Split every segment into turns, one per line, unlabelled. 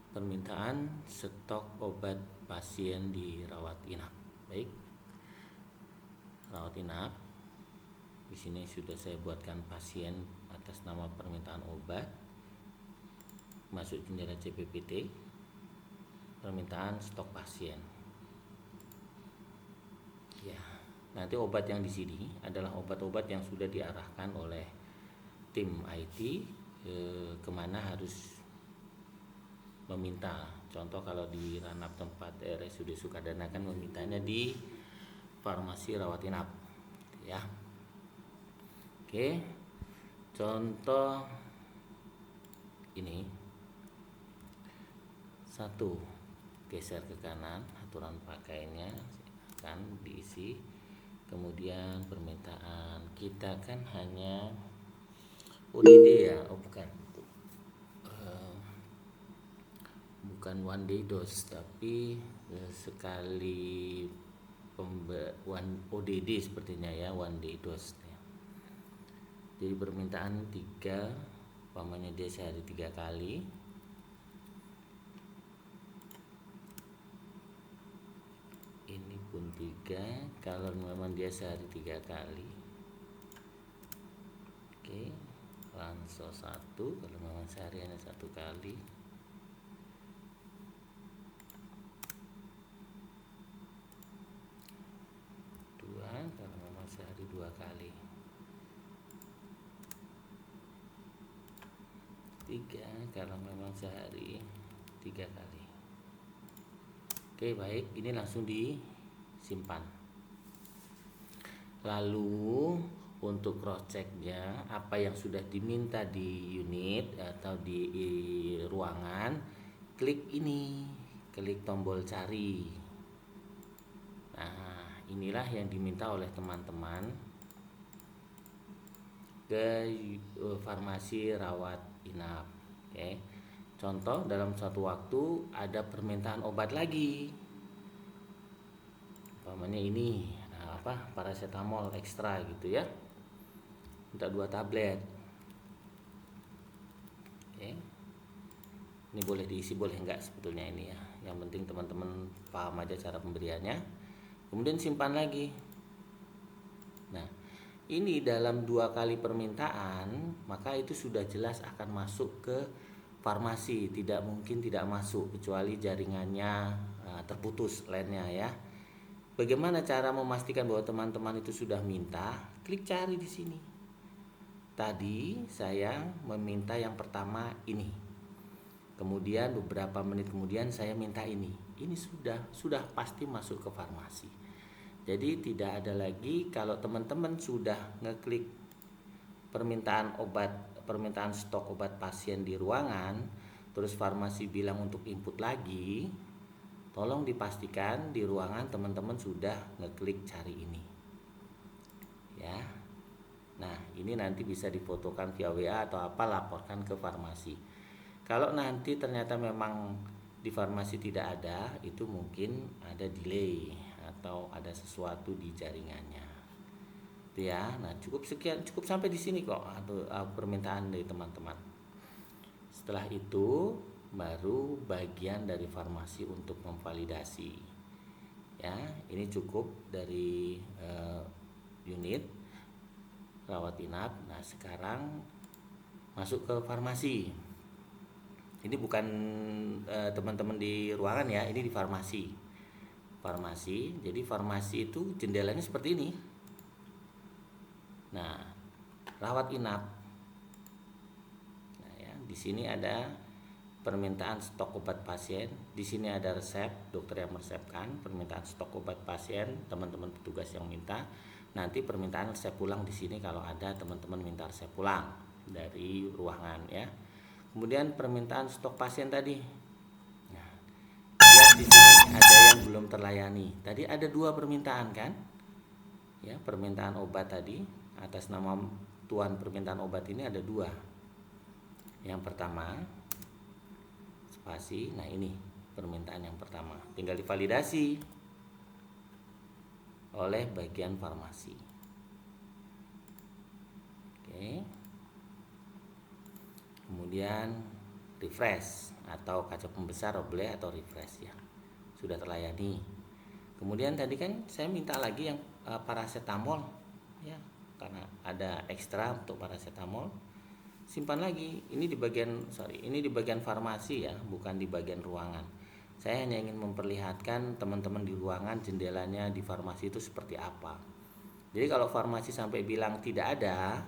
permintaan stok obat pasien di rawat inap. Baik, rawat inap. Di sini sudah saya buatkan pasien atas nama permintaan obat. Masuk jendela CPPT. Permintaan stok pasien. Ya, nanti obat yang di sini adalah obat-obat yang sudah diarahkan oleh tim IT kemana harus meminta. Contoh kalau di ranap tempat RSUD Sukadana kan memintanya di farmasi rawat inap, ya. Oke, contoh ini 1, geser ke kanan, aturan pakainya akan diisi. Kemudian permintaan kita kan hanya ODD ya, bukan one day dose, tapi sekali ODD sepertinya ya, one day dose ya. Jadi permintaan 3, umpamanya dia sehari 3 kali. Ini pun 3, kalau memang dia sehari 3 kali. Oke, Lanso 1 kalau memang sehari hanya 1 kali. Kalau memang sehari 2 kali. 3 kalau memang sehari 3 kali. Oke, baik, ini langsung disimpan. Lalu untuk cross checknya, apa yang sudah diminta di unit atau di ruangan, klik ini, klik tombol cari. Nah, inilah yang diminta oleh teman-teman ke farmasi rawat inap. Oke. Contoh, dalam suatu waktu ada permintaan obat lagi. Umpamanya ini paracetamol ekstra gitu ya. Minta 2 tablet. Oke. Ini boleh diisi, boleh enggak sebetulnya ini ya. Yang penting teman-teman paham aja cara pemberiannya. Kemudian simpan lagi. Nah, ini dalam 2 kali permintaan, maka itu sudah jelas akan masuk ke farmasi. Tidak mungkin tidak masuk kecuali jaringannya terputus lainnya ya. Bagaimana cara memastikan bahwa teman-teman itu sudah minta? Klik cari di sini. Tadi saya meminta yang pertama ini. Kemudian beberapa menit kemudian saya minta ini. Ini sudah pasti masuk ke farmasi. Jadi tidak ada lagi kalau teman-teman sudah ngeklik permintaan stok obat pasien di ruangan, terus farmasi bilang untuk input lagi, tolong dipastikan di ruangan teman-teman sudah ngeklik cari ini. Ya. Nah, ini nanti bisa difotokan via WA atau apa, laporkan ke farmasi. Kalau nanti ternyata memang di farmasi tidak ada, itu mungkin ada delay atau ada sesuatu di jaringannya. Itu ya. Nah, cukup sampai di sini kok permintaan dari teman-teman. Setelah itu baru bagian dari farmasi untuk memvalidasi. Ya, ini cukup dari unit rawat inap. Nah, sekarang masuk ke farmasi. Ini bukan teman-teman di ruangan ya, ini di farmasi. Jadi farmasi itu jendelanya seperti ini. Nah, rawat inap. Nah, ya, di sini ada permintaan stok obat pasien. Di sini ada resep, dokter yang meresepkan permintaan stok obat pasien, teman-teman petugas yang minta. Nanti permintaan resep pulang di sini kalau ada teman-teman minta resep pulang dari ruangan ya. Kemudian permintaan stok pasien tadi. Nah, lihat di sini ada yang belum terlayani. Tadi ada 2 permintaan kan? Ya, permintaan obat tadi atas nama tuan permintaan obat ini ada 2. Yang pertama spasi. Nah, ini permintaan yang pertama. Tinggal divalidasi oleh bagian farmasi. Oke. Kemudian refresh. atau kaca pembesar boleh, atau refresh ya. Sudah terlayani. Kemudian tadi kan saya minta lagi yang paracetamol ya, karena ada ekstra untuk paracetamol. Simpan lagi. Ini di bagian farmasi ya, bukan di bagian ruangan. Saya hanya ingin memperlihatkan teman-teman di ruangan jendelanya di farmasi itu seperti apa. Jadi kalau farmasi sampai bilang tidak ada,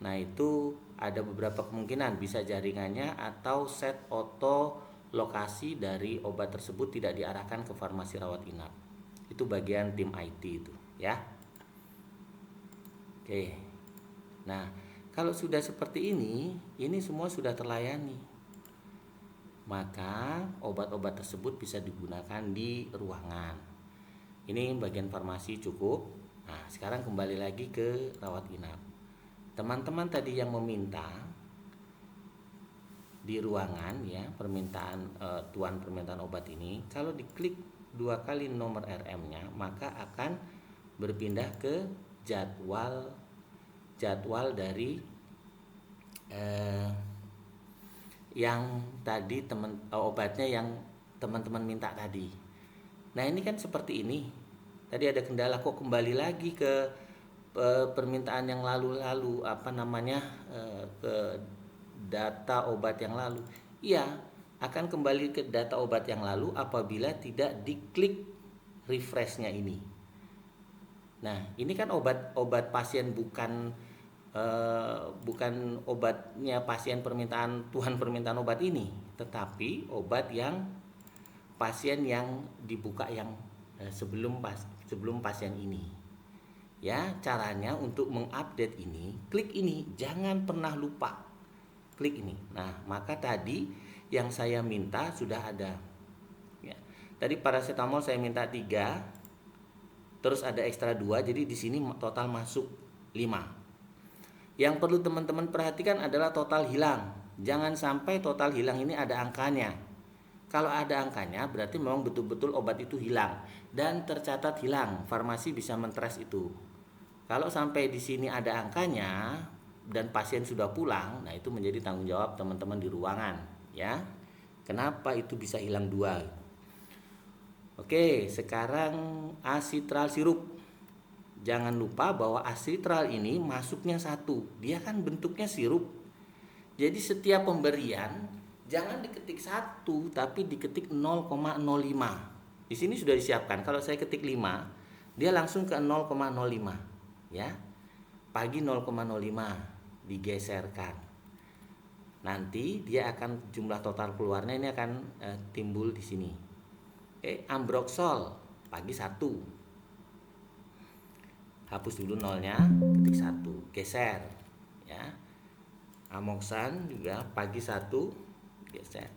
nah itu ada beberapa kemungkinan, bisa jaringannya atau set auto lokasi dari obat tersebut tidak diarahkan ke farmasi rawat inap. Itu bagian tim IT itu ya. Oke. Nah, kalau sudah seperti ini semua sudah terlayani. Maka obat-obat tersebut bisa digunakan di ruangan. Ini bagian farmasi cukup. Nah, sekarang kembali lagi ke rawat inap. Teman-teman tadi yang meminta di ruangan ya, tuan permintaan obat ini, kalau diklik 2 kali nomor RM-nya, maka akan berpindah ke jadwal dari yang tadi obatnya yang teman-teman minta tadi. Nah, ini kan seperti ini. Tadi ada kendala, kok kembali lagi ke permintaan yang lalu-lalu, ke data obat yang lalu. Iya, akan kembali ke data obat yang lalu apabila tidak diklik refresh-nya ini. Nah, ini kan obat pasien, bukan obatnya pasien tuan permintaan obat ini, tetapi obat yang pasien yang dibuka yang sebelum pasien ini. Ya, caranya untuk mengupdate ini, klik ini, jangan pernah lupa klik ini. Nah, maka tadi yang saya minta sudah ada. Ya. Tadi paracetamol saya minta 3, terus ada ekstra 2, jadi di sini total masuk 5. Yang perlu teman-teman perhatikan adalah total hilang. Jangan sampai total hilang ini ada angkanya. Kalau ada angkanya berarti memang betul-betul obat itu hilang dan tercatat hilang. Farmasi bisa mentrace itu. Kalau sampai di sini ada angkanya dan pasien sudah pulang, nah itu menjadi tanggung jawab teman-teman di ruangan ya. Kenapa itu bisa hilang 2? Oke, sekarang asitral sirup. Jangan lupa bahwa asitral ini masuknya 1. Dia kan bentuknya sirup. Jadi setiap pemberian jangan diketik 1 tapi diketik 0,05. Di sini sudah disiapkan. Kalau saya ketik 5, dia langsung ke 0,05. Ya, pagi 0,05 digeserkan. Nanti dia akan jumlah total keluarnya ini akan timbul di sini. Ambroxol pagi 1. Hapus dulu nolnya, ketik 1, geser. Ya. Amoxan juga pagi 1, geser.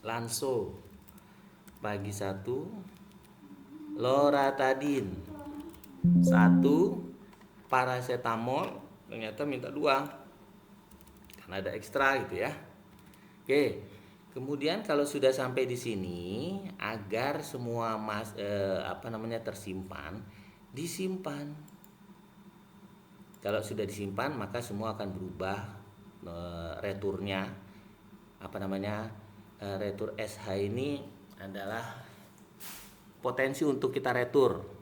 Lanso pagi 1. Loratadin 1. Paracetamol ternyata minta 2 karena ada ekstra gitu ya. Oke, kemudian kalau sudah sampai di sini, agar semua tersimpan, disimpan. Kalau sudah disimpan maka semua akan berubah returnya. Retur SH ini adalah potensi untuk kita retur.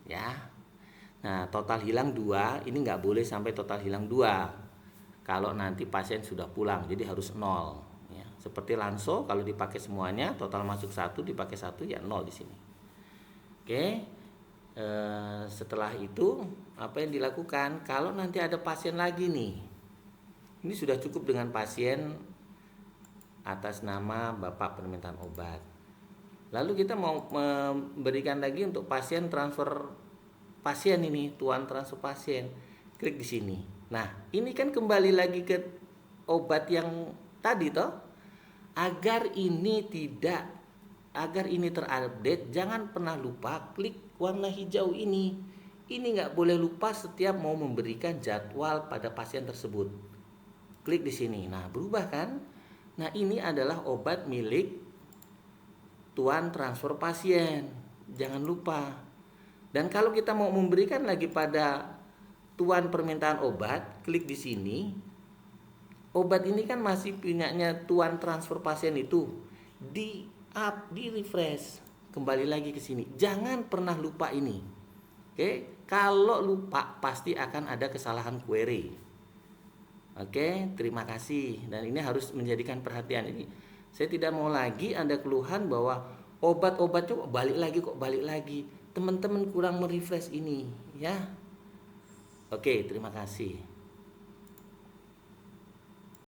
Ya. Nah, total hilang 2, ini nggak boleh sampai total hilang 2. Kalau nanti pasien sudah pulang, jadi harus 0 ya. Seperti Lanso, kalau dipakai semuanya total masuk 1, dipakai 1 ya 0 di sini. Oke. Setelah itu apa yang dilakukan? Kalau nanti ada pasien lagi nih. Ini sudah cukup dengan pasien atas nama Bapak permintaan obat. Lalu kita mau memberikan lagi untuk pasien transfer pasien ini, tuan transfer pasien. Klik di sini. Nah, ini kan kembali lagi ke obat yang tadi toh. Agar ini terupdate, jangan pernah lupa klik warna hijau ini. Ini nggak boleh lupa setiap mau memberikan jadwal pada pasien tersebut. Klik di sini. Nah, berubah kan? Nah, ini adalah obat milik tuan transfer pasien, jangan lupa. Dan kalau kita mau memberikan lagi pada tuan permintaan obat, klik di sini. Obat ini kan masih punyanya tuan transfer pasien itu. Di up, di refresh. Kembali lagi ke sini. Jangan pernah lupa ini. Oke, kalau lupa pasti akan ada kesalahan query. Oke, terima kasih. Dan ini harus menjadikan perhatian ini. Saya tidak mau lagi ada keluhan bahwa obat-obat kok balik lagi. Teman-teman kurang merefresh ini, ya. Oke, terima kasih.